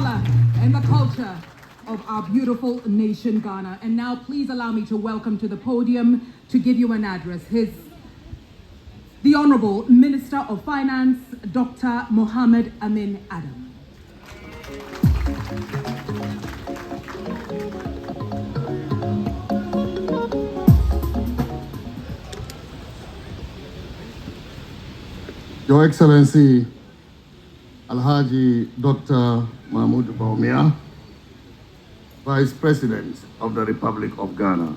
color and the culture of our beautiful nation, Ghana. And now please allow me to welcome to the podium to give you an address the Honorable Minister of Finance, Dr. Mohammed Amin Adam. Your Excellency, Alhaji Dr. Mahmoud Bawumia, Vice President of the Republic of Ghana.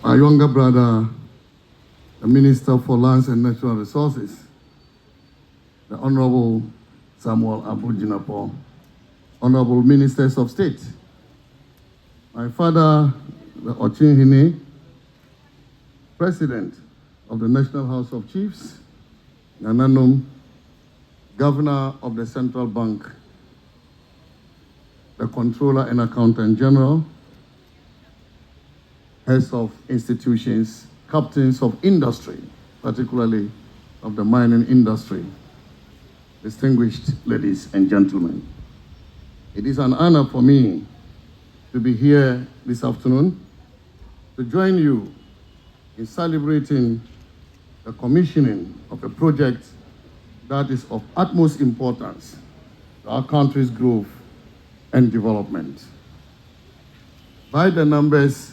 My younger brother, the Minister for Lands and Natural Resources, the Honorable Samuel Abujinapo, Honorable Ministers of State, my father, the Ochinhine, President of the National House of Chiefs, Nananum, Governor of the Central Bank, the Controller and Accountant General, heads of institutions, captains of industry, particularly of the mining industry, distinguished ladies and gentlemen. It is an honor for me to be here this afternoon to join you in celebrating the commissioning of a project that is of utmost importance to our country's growth and development. By the numbers,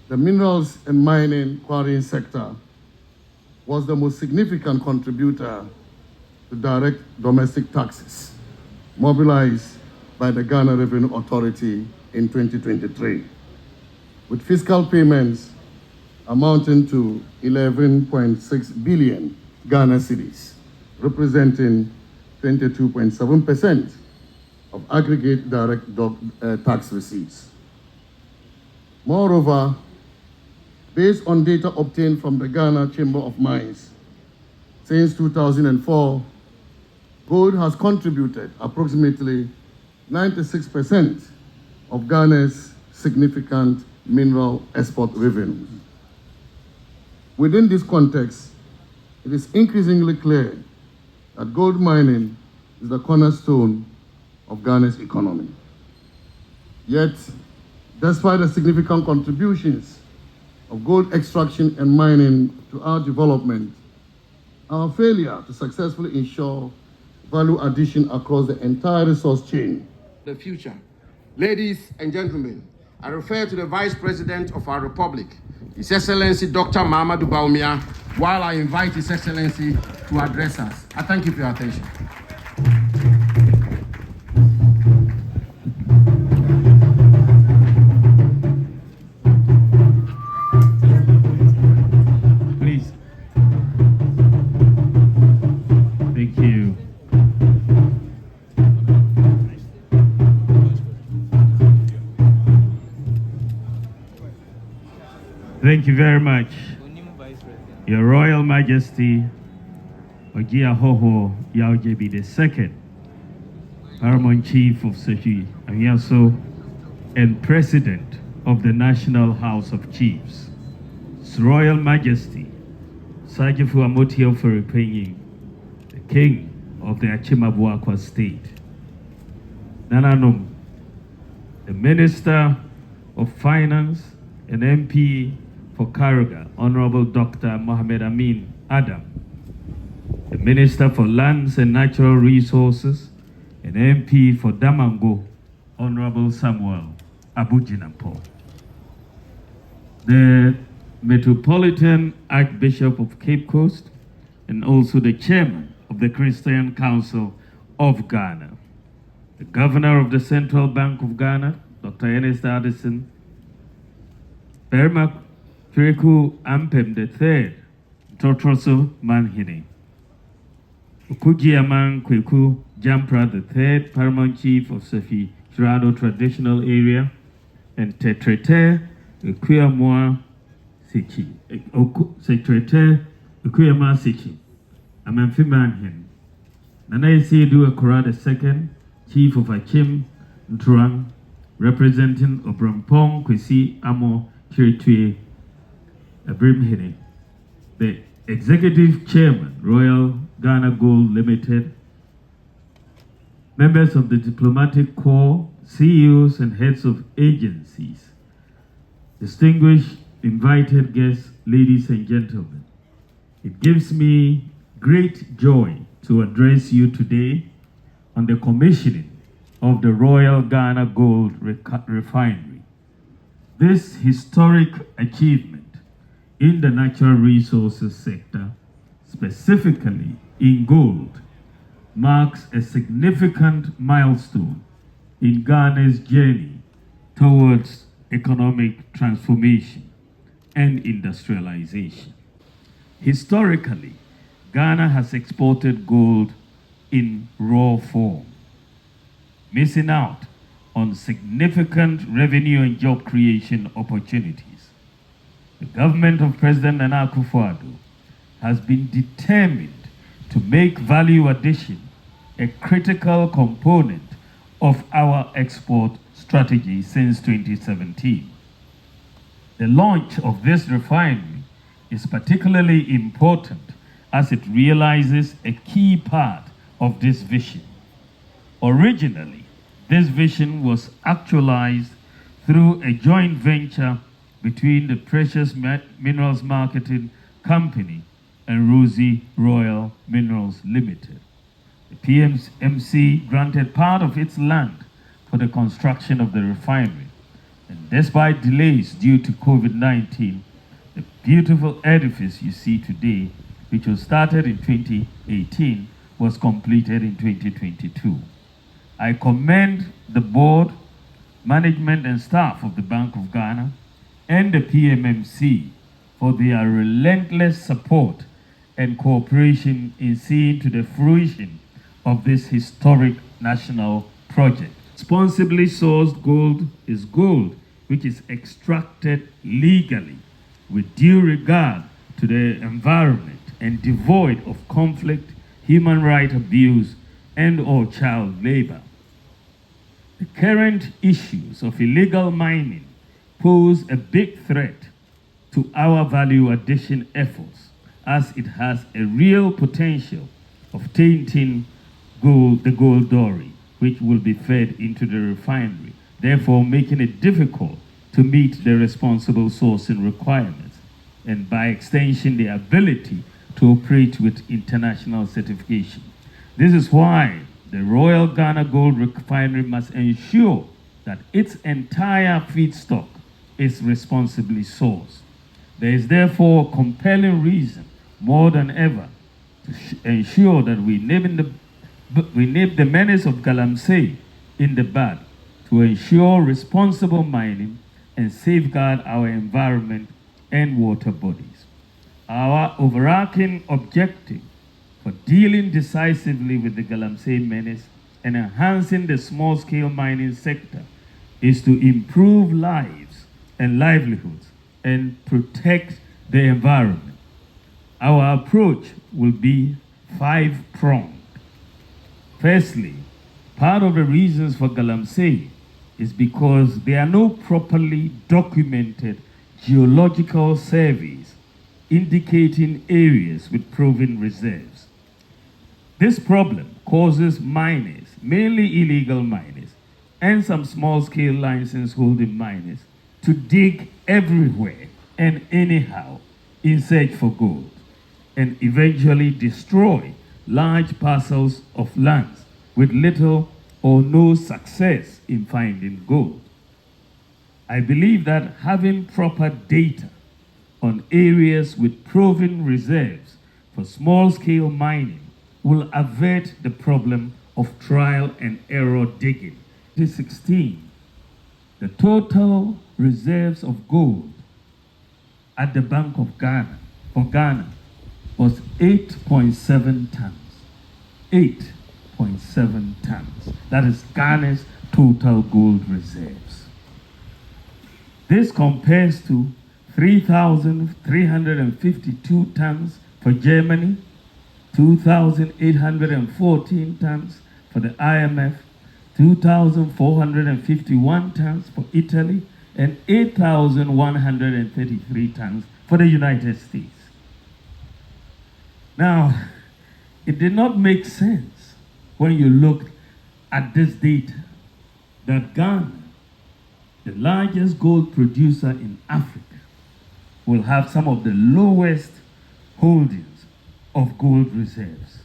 the minerals and mining quarrying sector was the most significant contributor to direct domestic taxes mobilized by the Ghana Revenue Authority in 2023, with fiscal payments amounting to 11.6 billion Ghana cedis, representing 22.7% of aggregate direct tax receipts. Moreover, based on data obtained from the Ghana Chamber of Mines, since 2004, gold has contributed approximately 96% of Ghana's significant mineral export revenues. Within this context, it is increasingly clear that gold mining is the cornerstone of Ghana's economy. Yet, despite the significant contributions of gold extraction and mining to our development, our failure to successfully ensure value addition across the entire resource chain. The future. Ladies and gentlemen, I refer to the Vice President of our Republic, His Excellency Dr. Mahamudu Bawumia, while I invite His Excellency to address us. I thank you for your attention. Please. Thank you. Thank you very much. Your Royal Majesty, Ogia Hoho Yaojebi II, Paramount Chief of Seji Amiaso, and President of the National House of Chiefs, His Royal Majesty, Sajifu Amotio Feripenyi, the King of the Achimabuakwa State, Nananum, the Minister of Finance and MP for Karaga, Honorable Dr. Mohammed Amin Adam, the Minister for Lands and Natural Resources and MP for Damango, Honorable Samuel Abujinapo, the Metropolitan Archbishop of Cape Coast, and also the Chairman of the Christian Council of Ghana, the Governor of the Central Bank of Ghana, Dr. Ernest Addison, Bermak Firiku Ampem III, Totroso Manhine, Ukujiaman Kweku Jampra III, Paramount Chief of Sefi Shirano Traditional Area, and Tetrete Ukuyamwa Sichi, Secretary Ukuyama Sichi, Amamfi Manhin, Nana Isidu Akura II, Chief of Achim Ntrang, representing Obrampong Kwesi Amo Kiritue Abrimhine, the Executive Chairman, Royal Ghana Gold Limited, members of the diplomatic corps, CEOs and heads of agencies, distinguished invited guests, ladies and gentlemen. It gives me great joy to address you today on the commissioning of the Royal Ghana Gold Refinery. This historic achievement in the natural resources sector, specifically in gold, marks a significant milestone in Ghana's journey towards economic transformation and industrialization. Historically, Ghana has exported gold in raw form, missing out on significant revenue and job creation opportunities. The government of President Nana Akufo-Addo has been determined to make value addition a critical component of our export strategy since 2017. The launch of this refinery is particularly important as it realizes a key part of this vision. Originally, this vision was actualized through a joint venture between the Precious Minerals Marketing Company and Rosie Royal Minerals Limited. The PMMC granted part of its land for the construction of the refinery, and despite delays due to COVID-19, the beautiful edifice you see today, which was started in 2018, was completed in 2022. I commend the board, management and staff of the Bank of Ghana and the PMMC for their relentless support and cooperation in seeing to the fruition of this historic national project. Responsibly sourced gold is gold which is extracted legally with due regard to the environment and devoid of conflict, human rights abuse, and/or child labor. The current issues of illegal mining pose a big threat to our value addition efforts, as it has a real potential of tainting the gold dory, which will be fed into the refinery, therefore making it difficult to meet the responsible sourcing requirements, and by extension, the ability to operate with international certification. This is why the Royal Ghana Gold Refinery must ensure that its entire feedstock is responsibly sourced. There is therefore a compelling reason, more than ever, to ensure that we nip the menace of Galamsey in the bud, to ensure responsible mining and safeguard our environment and water bodies. Our overarching objective for dealing decisively with the Galamsey menace and enhancing the small-scale mining sector is to improve lives and livelihoods and protect the environment. Our approach will be five-pronged. Firstly, part of the reasons for Galamsey is because there are no properly documented geological surveys indicating areas with proven reserves. This problem causes miners, mainly illegal miners, and some small-scale license-holding miners to dig everywhere and anyhow in search for gold, and eventually destroy large parcels of lands with little or no success in finding gold. I believe that having proper data on areas with proven reserves for small-scale mining will avert the problem of trial and error digging. In 2016, the total reserves of gold at the Bank of Ghana for Ghana was 8.7 tons. 8.7 tons. That is Ghana's total gold reserves. This compares to 3,352 tons for Germany, 2,814 tons for the IMF, 2,451 tons for Italy, and 8,133 tons for the United States. Now, it did not make sense when you looked at this data that Ghana, the largest gold producer in Africa, will have some of the lowest holdings of gold reserves.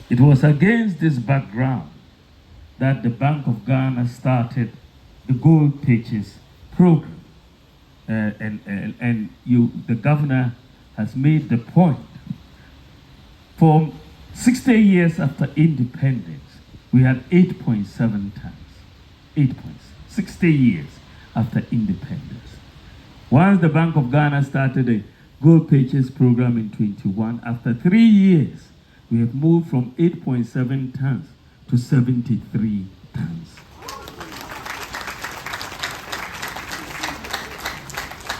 It was against this background that the Bank of Ghana started the Gold Purchase Program. The governor has made the point. For 60 years after independence, we had 8.7 tons. 60 years after independence. Once the Bank of Ghana started a gold purchase program in 21, after 3 years, we have moved from 8.7 tons to 73 tons.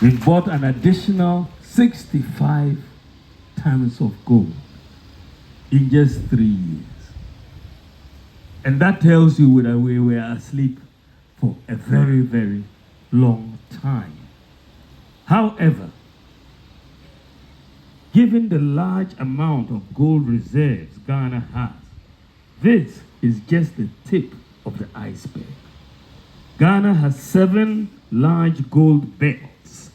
We bought an additional 65 tons of gold in just 3 years. And that tells you that we were asleep for a very, very long time. However, given the large amount of gold reserves Ghana has, this is just the tip of the iceberg. Ghana has 7 large gold belts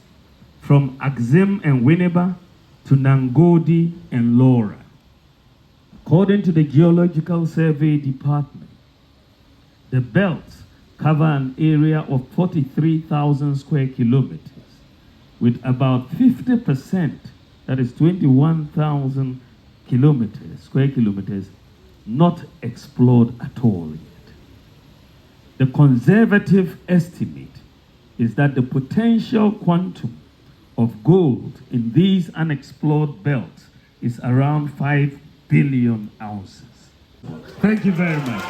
from Axim and Winneba to Nangodi and Laura. According to the Geological Survey Department, the belts cover an area of 43,000 square kilometers, with about 50%, that is 21,000 square kilometers, not explored at all yet. The conservative estimate is that the potential quantum of gold in these unexplored belts is around 5 billion ounces. Thank you very much.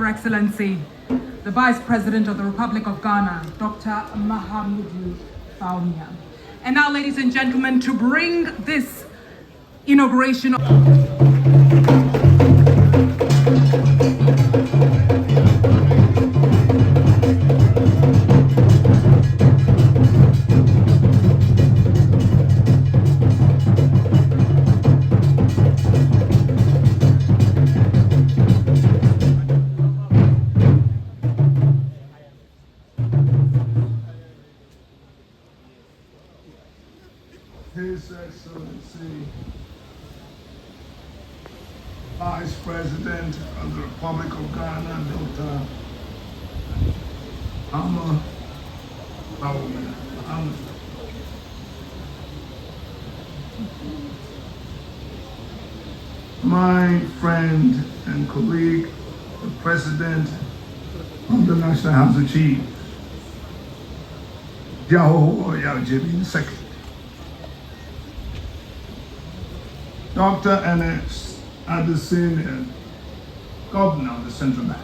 Excellency, the Vice President of the Republic of Ghana, Dr. Bawumia. And now, ladies and gentlemen, to bring this inauguration His Excellency, Vice President of the Republic of Ghana, Dr. Bawumia. My friend and colleague, the President of the National House of Chiefs, GHBRAIN II. Dr. Ernest Adesina, Governor of the Central Bank.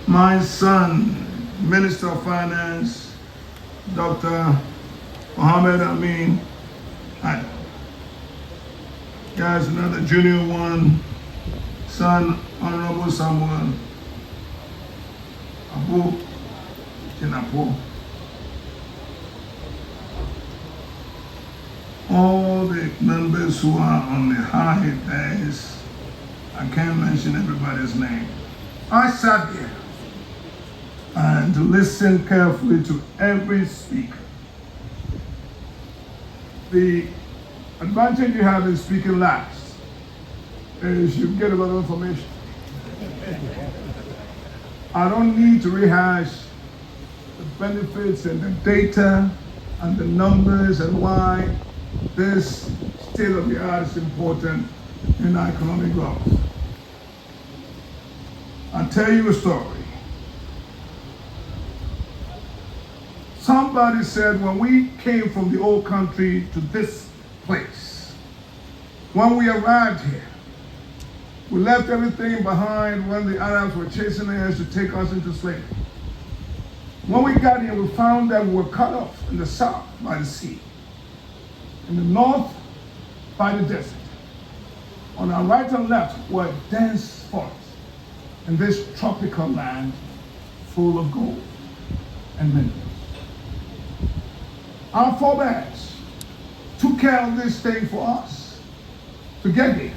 My son, Minister of Finance, Dr. Mohammed Amin. There's another junior one, son, Honorable Samuel Abu Tinapo. All the members who are on the high dais, I can't mention everybody's name. I sat here and listened carefully to every speaker. The advantage you have in speaking last is you get a lot of information. I don't need to rehash the benefits and the data and the numbers and why this state of the art is important in our economic growth. I'll tell you a story. Somebody said when we came from the old country to this place, when we arrived here, we left everything behind when the Arabs were chasing us to take us into slavery. When we got here, we found that we were cut off in the south by the sea, in the north by the desert. On our right and left were dense forests in this tropical land full of gold and minerals. Our forebears took care of this thing for us to get here.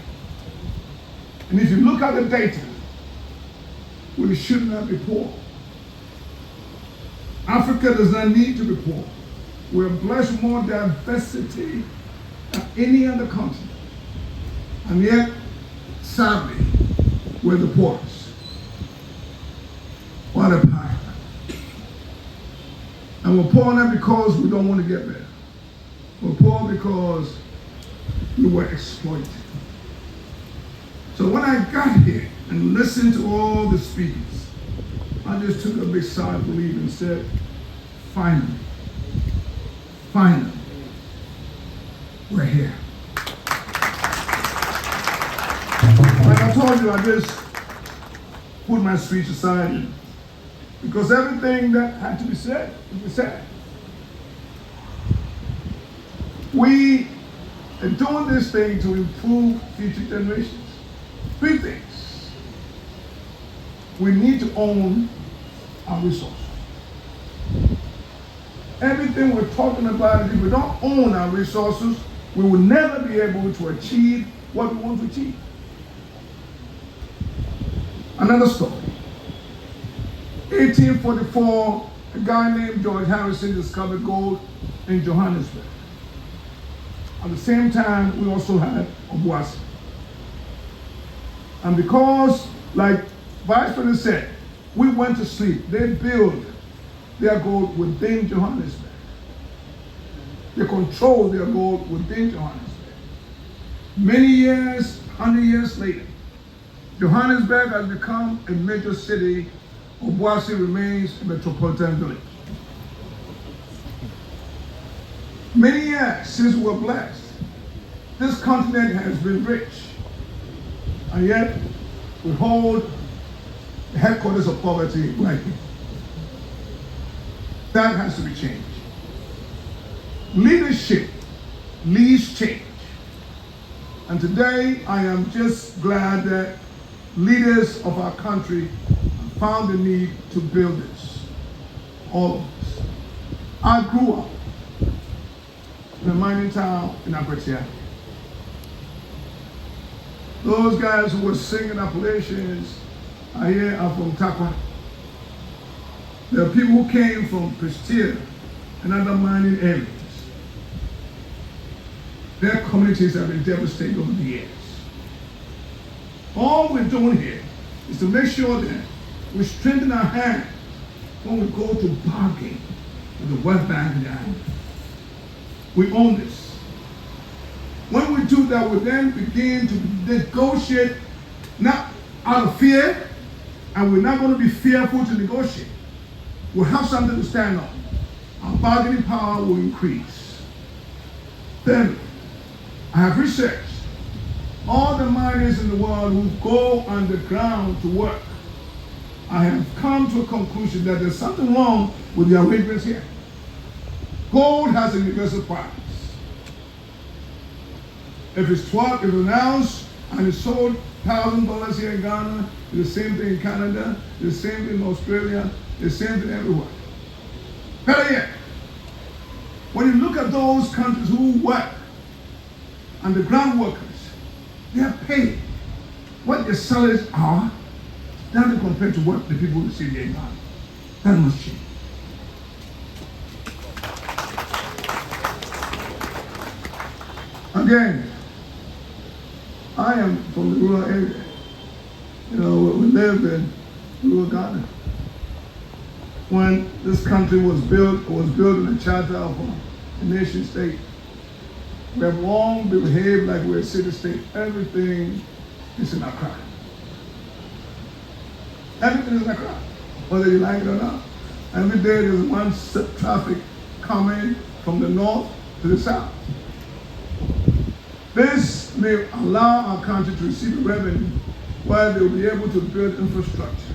And if you look at the data, we should not be poor. Africa does not need to be poor. We're blessed with more diversity than any other continent. And yet, sadly, we're the poorest. What a pie. And we're poor not because we don't want to get better. We're poor because we were exploited. So when I got here and listened to all the speakers, I just took a big sigh of relief and said, finally, we're here. Like I told you, I just put my speech aside because everything that had to be said was said. We are doing this thing to improve future generations. Three things. We need to own our resources. Everything we're talking about, if we don't own our resources, we will never be able to achieve what we want to achieve. Another story. 1844, a guy named George Harrison discovered gold in Johannesburg. At the same time, we also had Obuasi. And because, like Vice President said, we went to sleep, they built their gold within Johannesburg. They control their gold within Johannesburg. Many years, 100 years later, Johannesburg has become a major city. Obuasi remains a metropolitan village. Many years since we were blessed, this continent has been rich. And yet, we hold the headquarters of poverty right here. That has to be changed. Leadership leads change. And today, I am just glad that leaders of our country have found the need to build this. All of us. I grew up in a mining town in Abuja. Those guys who were singing Appalachians are here are from Takwa. There are people who came from Prestia and other mining areas. Their communities have been devastated over the years. All we're doing here is to make sure that we strengthen our hand when we go to bargain with the World Bank and the IMF. We own this. When we do that, we then begin to negotiate, not out of fear, and we're not going to be fearful to negotiate. We'll have something to stand on. Our bargaining power will increase. Then, I have researched all the miners in the world who go underground to work. I have come to a conclusion that there's something wrong with the arrangements here. Gold has a universal price. If it's 12, if it's an ounce and it's sold $1,000 here in Ghana, it's the same thing in Canada, it's the same thing in Australia, it's the same thing everywhere. Better yet, when you look at those countries who work, and the ground workers, they are paid what their salaries are, that compared to what the people receive here in Ghana. That must change. Again, I am from the rural area. You know, we live in rural Ghana. When this country was built, it was built in the charter of a nation state. We have long behaved like we're a city state. Everything is in Accra. Everything is in Accra, whether you like it or not. Every day there's one traffic coming from the north to the south. This may allow our country to receive revenue where they will be able to build infrastructure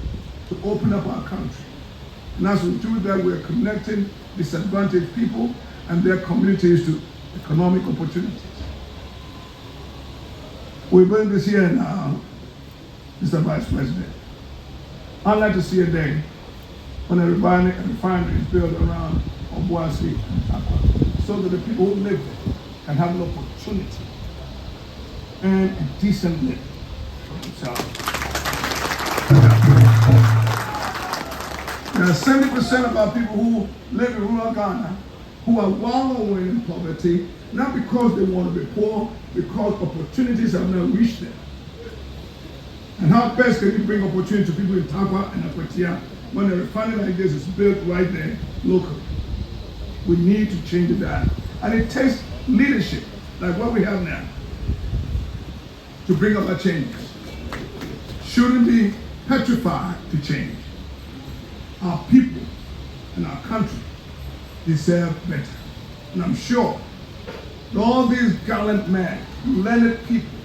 to open up our country. And as we do that, we're connecting disadvantaged people and their communities to economic opportunities. We bring this here now, Mr. Vice President. I'd like to see a day when a refinery is built around Obuasi and Takwa, so that the people who live there can have an opportunity and a decent living for themselves. There are 70% of our people who live in rural Ghana who are wallowing in poverty, not because they want to be poor, because opportunities have not reached them. And how best can you bring opportunity to people in Takwa and Akwatia when a refinery like this is built right there locally? We need to change that. And it takes leadership, like what we have now, to bring about changes. Shouldn't be petrified to change. Our people and our country deserve better. And I'm sure that all these gallant men, learned people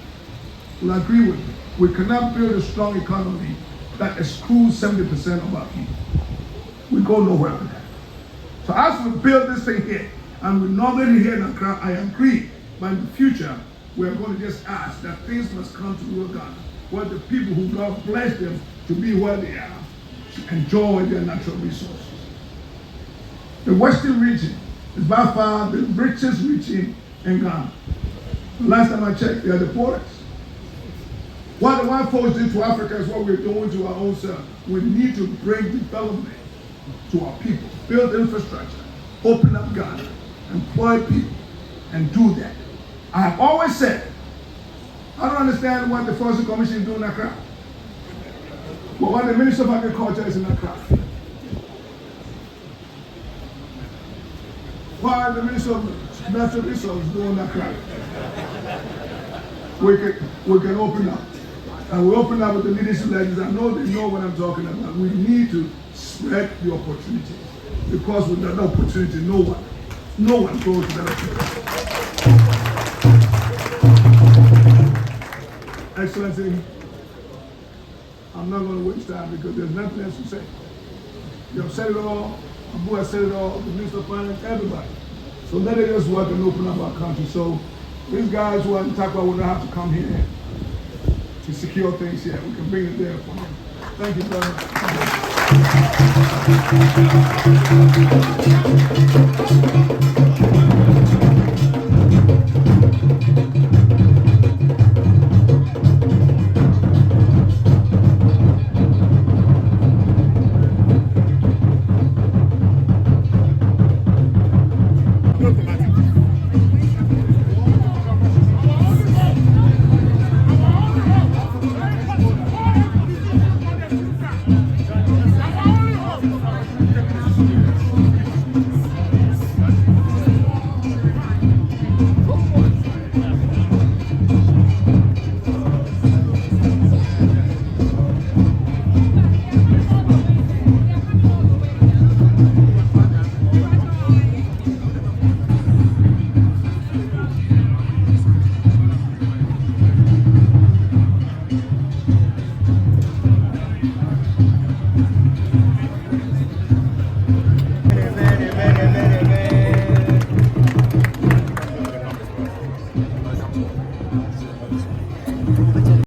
will agree with me. We cannot build a strong economy that excludes 70% of our people. We go nowhere with that. So as we build this thing here, and we normally here in Accra, I agree, but in the future, we are going to just ask that things must come to rural Ghana, where the people who God bless them to be where they are, to enjoy their natural resources. The Western region is by far the richest region in Ghana. The last time I checked, they are the poorest. What the white folks did to Africa is what we're doing to our own self. We need to bring development to our people, build infrastructure, open up Ghana, employ people, and do that. I have always said, I don't understand what the Forestry Commission is doing in Accra. But what the Minister of Agriculture is in Accra. Why the Minister of Natural Resources doing in Accra. We can open up. And we open up with the leadership like this. I know they know what I'm talking about. We need to spread the opportunity. Because with that opportunity, no one goes to that opportunity. Excellency, I'm not going to waste time because there's nothing else to say. You have said it all. Abu has said it all. The Minister of Finance, everybody. So let it just work and open up our country. So these guys who are in Takwa will not have to come here to secure things here. We can bring it there for them. Thank you very much.